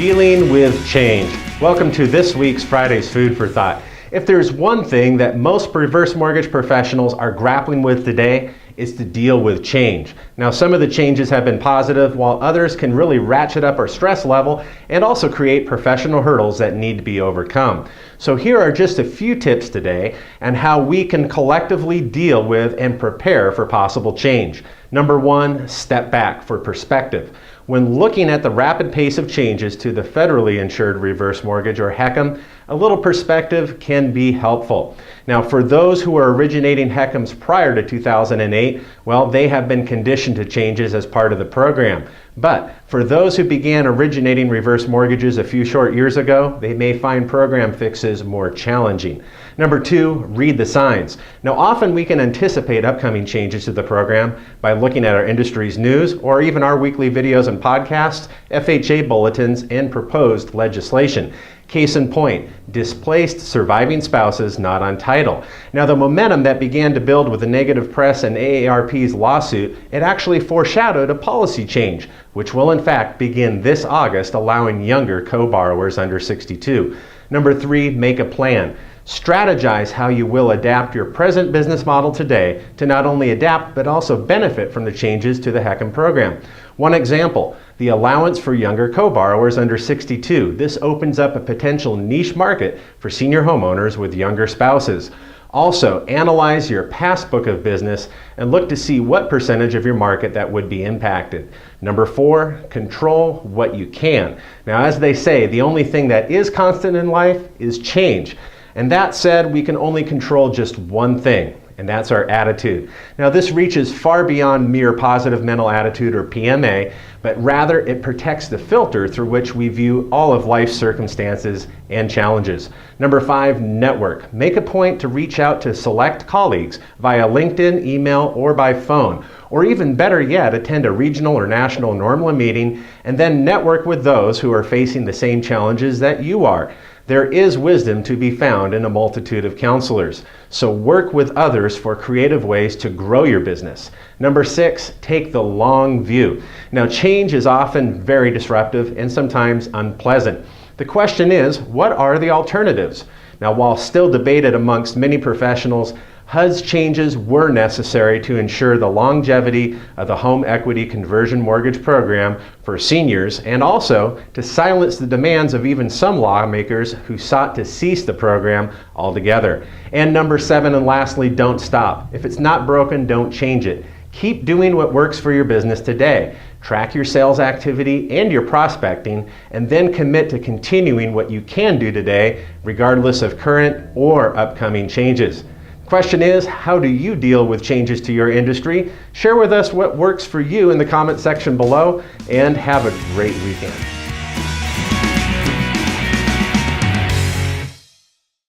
Dealing with change. Welcome to this week's Friday's Food for Thought. If there's one thing that most reverse mortgage professionals are grappling with today, it's to deal with change. Now, some of the changes have been positive, while others can really ratchet up our stress level and also create professional hurdles that need to be overcome. So here are just a few tips today on how we can collectively deal with and prepare for possible change. Number one, step back for perspective. When looking at the rapid pace of changes to the federally insured reverse mortgage, or HECM, a little perspective can be helpful. Now, for those who are originating HECMs prior to 2008, well, they have been conditioned to changes as part of the program. But for those who began originating reverse mortgages a few short years ago, they may find program fixes more challenging. Number two, read the signs. Now, often we can anticipate upcoming changes to the program by looking at our industry's news or even our weekly videos and podcasts, FHA bulletins, and proposed legislation. Case in point, displaced surviving spouses not on title. Now, the momentum that began to build with the negative press and AARP's lawsuit, it actually foreshadowed a policy change, which will in fact begin this August, allowing younger co-borrowers under 62. Number three, make a plan. Strategize how you will adapt your present business model today to not only adapt but also benefit from the changes to the HECM program. One example, the allowance for younger co-borrowers under 62. This opens up a potential niche market for senior homeowners with younger spouses. Also, analyze your past book of business and look to see what percentage of your market that would be impacted. Number four, control what you can. Now, as they say, the only thing that is constant in life is change. And that said, we can only control just one thing, and that's our attitude. Now, this reaches far beyond mere positive mental attitude or PMA, but rather it protects the filter through which we view all of life's circumstances and challenges. Number five, network. Make a point to reach out to select colleagues via LinkedIn, email, or by phone. Or even better yet, attend a regional or national NORMLA meeting and then network with those who are facing the same challenges that you are. There is wisdom to be found in a multitude of counselors. So work with others for creative ways to grow your business. Number six, take the long view. Now, change is often very disruptive and sometimes unpleasant. The question is, what are the alternatives? Now, while still debated amongst many professionals, HUD's changes were necessary to ensure the longevity of the home equity conversion mortgage program for seniors and also to silence the demands of even some lawmakers who sought to cease the program altogether. And number seven, and lastly, don't stop. If it's not broken, don't change it. Keep doing what works for your business today. Track your sales activity and your prospecting, and then commit to continuing what you can do today, regardless of current or upcoming changes. Question is, how do you deal with changes to your industry? Share with us what works for you in the comment section below, and have a great weekend.